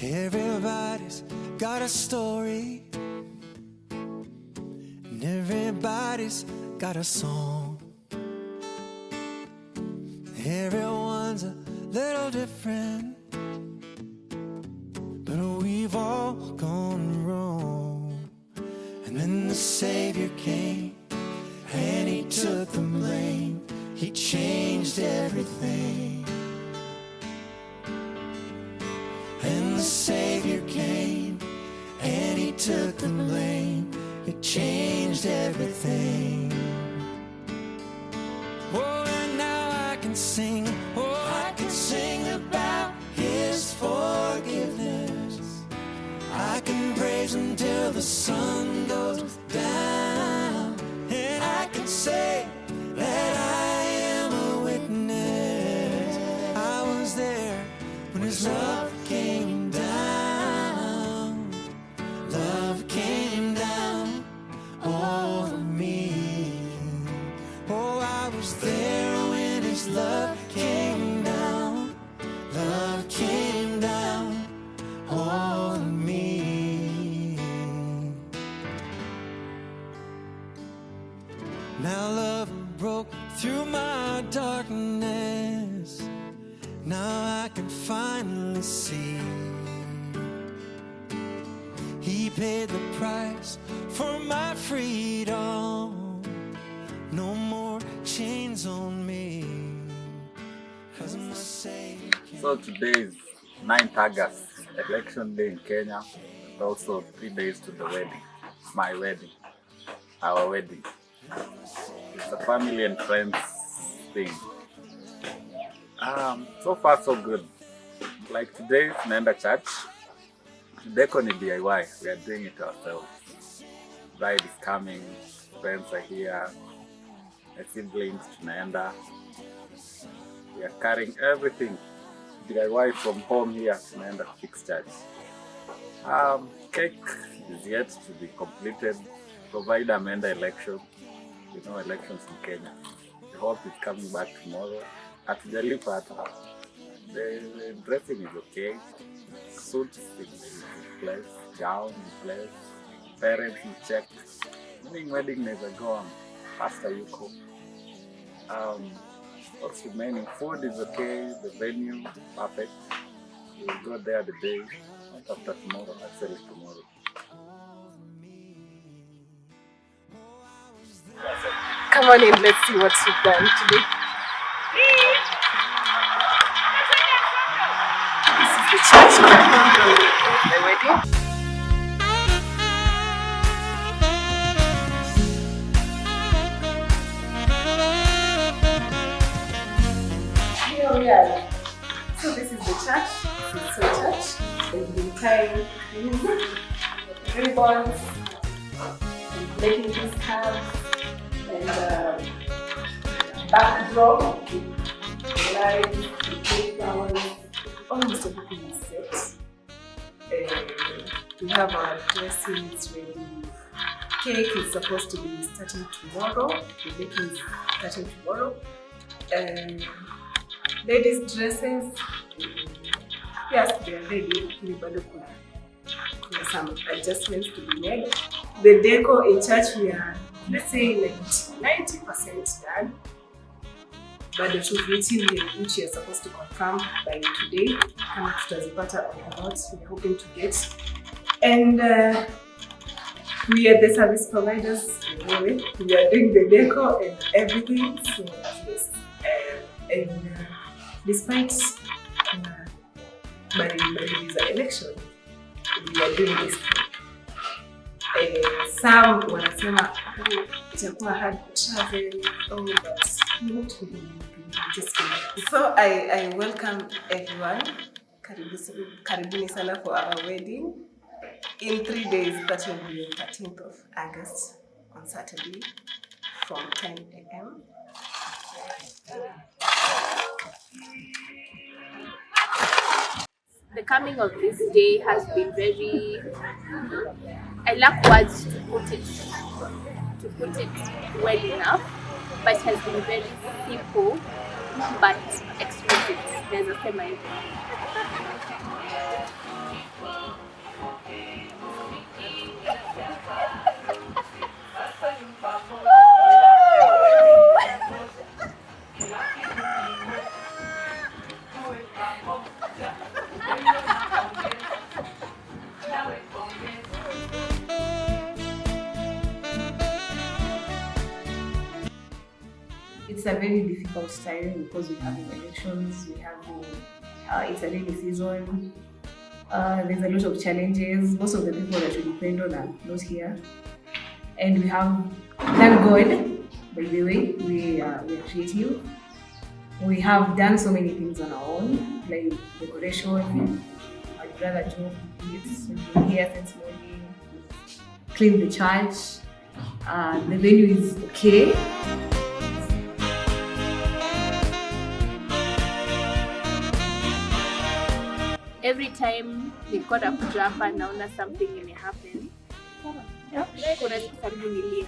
Everybody's got a story, and everybody's got a song. Everyone's a little different, but we've all gone wrong. And then the Savior came, and He took the blame. He changed everything. And the Savior came, and He took the blame. It changed everything. Oh, and now I can sing. Oh, I can sing about His forgiveness. I can praise Him till the sun goes down. And I can say that I am a witness. I was there when His love came down. Love came down over me. Oh, I was there when His love came down. Love came down over me. Now love broke through my darkness. Now I can finally see. He paid the price for my freedom. No more chains on me. 'Cause my Savior came. So today is 9th August, election day in Kenya, and also 3 days to the wedding, my wedding, our wedding. It's a family and friends thing. So far so good. Like today, tunaenda church. Deco ni DIY, we are doing it ourselves. Bride is coming, friends are here, my siblings, tunaenda. We are carrying everything DIY from home here, tunaenda to fix church. Cake is yet to be completed, provided ameenda election. You know, elections in Kenya. The hope is coming back tomorrow. Hatujalipa hata. The dressing is okay. Suits in place, gown in place, parents in check. Wedding never go on. Pastor Yuko. What's remaining? Food is okay. The venue perfect. We'll go there the day. Not after tomorrow. I'll sell it tomorrow. Come on in, let's see what you've done today. This is the church compound of the wedding. Here we are. So this is the church. This is the church. They've been tying ribbons, and making these cards. And backdrop, the lights, the playground, almost everything is set. We have our dressings ready. Cake is supposed to be starting tomorrow. The baking is starting tomorrow. Ladies' dresses, yes, they are ready. There are some adjustments to be made. The decor in church, we are, let's say, like 90% done. But the truth which we are supposed to confirm by today, kama tutazipata or not, we are hoping to get. And we are the service providers. Anyway, we are doing the decor and everything. So yes, and despite the election, we are doing this. Some wanasema itakuwa hard travel, but not really. Just so I welcome everyone. Karibuni sana for our wedding. In 3 days, that will be 13th of August on Saturday from 10 a.m. The coming of this day has been very, I lack words to put it well enough, but it has been very simple but exquisite. There's a semi. it's a very difficult time because we have elections, we have it's a rainy season. There's a lot of challenges. Most of the people that we depend on are not here, and we have, thank God, by the way, we are creative. We have done so many things on our own, like decoration. My brother Joe, we've been here since morning. Cleaned the church. The venue is okay. Every time nilikuwa nakuja hapa naona something imehappen. Kuna siku karibu nilie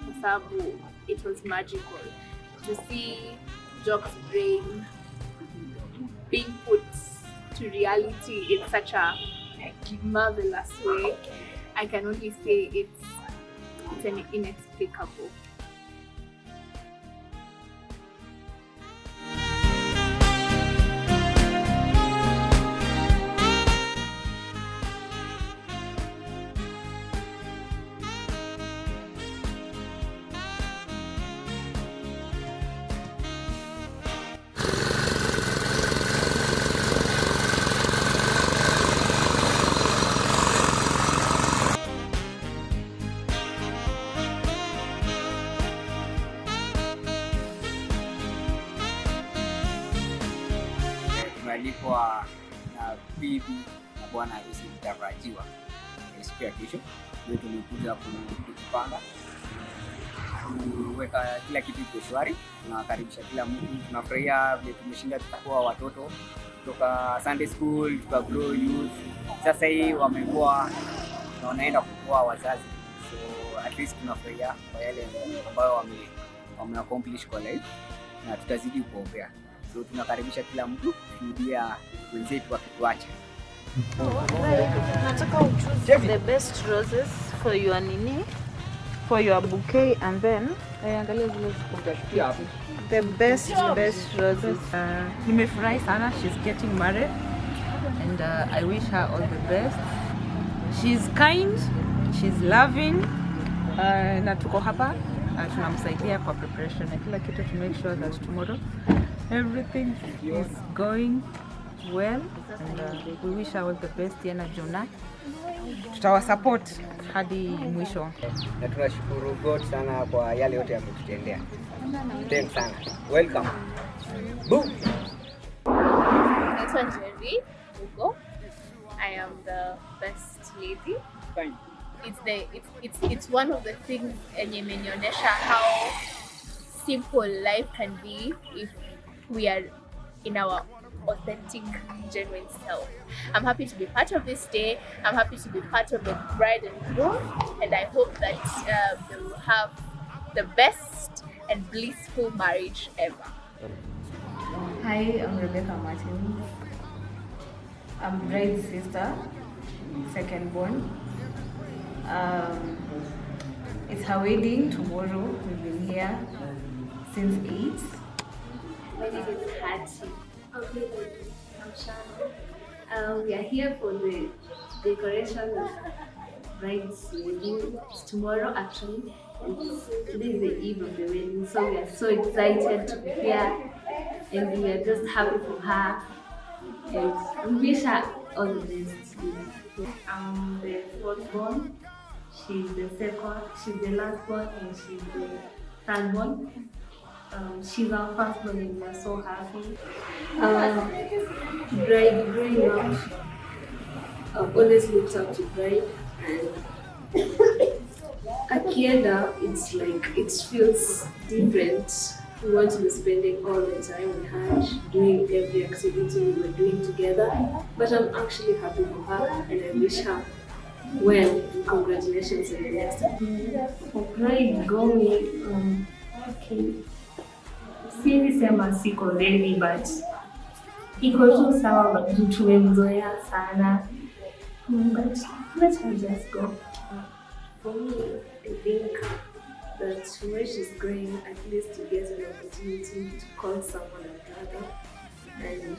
kwa sababu it was magical to see Jock's brain being put to reality in such a marvelous way. I can only say it's inexplicable. Tumealikwa na bibi na bwana harusi mtarajiwa siku ya kesho. Ndio tumekuja kujipanga, kuweka kila kitu kwa shwari. Tunakaribisha kila mtu, tunafurahia vile tumeshinda tukua watoto kutoka Sunday school tukagrow youth. Sasa hii wamekuwa na wanaenda kukua wazazi, so at least tunafurahia kwa yale ambayo wame-accomplish kwa life, na tutazidi kuombea. So tunakaribisha kila mtu kushuhudia wenzetu wakituacha. Nataka choose the best roses for your for your bouquet, and then angalia zile ziko the best roses. Nimefurahi sana, she's getting married, and I wish her all the best. She's kind, she's loving, na tuko hapa tunamsaidia kwa preparation na kila kitu to make sure that tomorrow everything is going well, and we wish her all the best. Yana Jonah, tutawasupport hadi mwisho. Na tunashukuru God sana kwa yale yote ametutendea. Thanks sana. Welcome. Boom. That's Jerry Ugo. I am the best lady. Fine. It's one of the things imenionyesha how simple life can be if we are in our authentic, genuine self. I'm happy to be part of this day. I'm happy to be part of the bride and groom, and I hope that they will have the best and blissful marriage ever. Hi, I'm Rebecca Martin. I'm bride's sister, second born. It's her wedding tomorrow. We've been here since 8. My name is Hattie. I'm Shana. We are here for the decoration of bride's wedding. It's tomorrow actually, and today is the eve of the wedding, so we are so excited to be here, and we are just happy for her, and we wish her all the best. I'm the fourth born. She's the second. She's the last born, and she's the third born. She's our first born, and we are so happy. Bride growing up, I've always looked up to bride, and Akienda, it's like it feels different. We want to be spending all the time with her, doing every activity we were doing together. But I'm actually happy for her, and I wish her well. Congratulations on the next one. For bride going, okay. Siwezi sema siko ready, but iko tu sawa, tumemzoea sana. But let her just go. For me, I think that where she's going, at least to get an opportunity to call someone a brother, and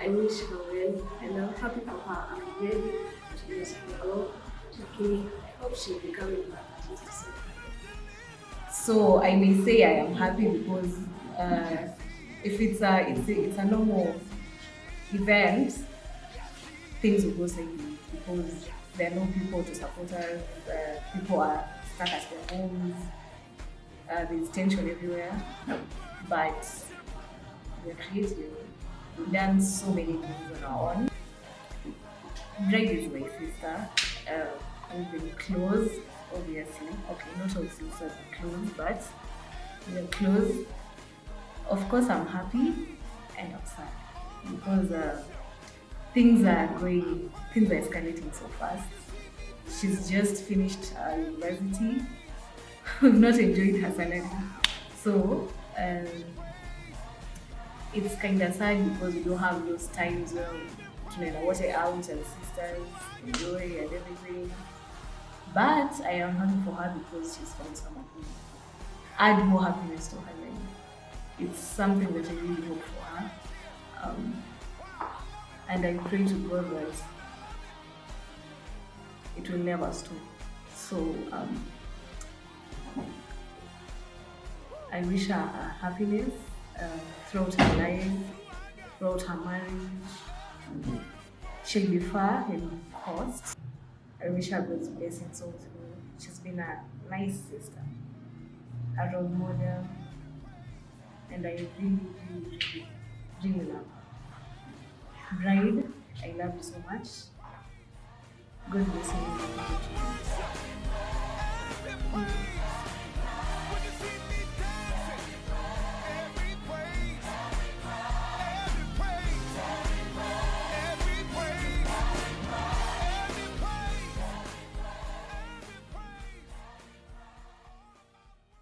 I wish her well, and I'm happy for her. I'm ready to let her go. Okay, I hope she'll be coming back to So I may say I am happy because if it's a normal event, things will go smoothly because there are no people to support us. People are stuck at their homes. There's tension everywhere, but we're creative. We've done so many things on our own. Bride is my sister. We've been close, obviously. Okay, not all sisters are close, but we're close. Of course, I'm happy and I'm sad because things are escalating so fast. She's just finished university. We've not enjoyed her salary, so it's kind of sad because we don't have those times where we watch it out and sisters enjoy and everything. But I am happy for her because she's found someone who add more happiness to her life. It's something that I really hope for her. And I pray to God that it will never stop. So I wish her happiness throughout her life, throughout her marriage. She'll be far in cost. I wish her God's blessings all through. She's been a nice sister, a role model, and I really, really, really, really love her. Bride, I love you so much. God bless you.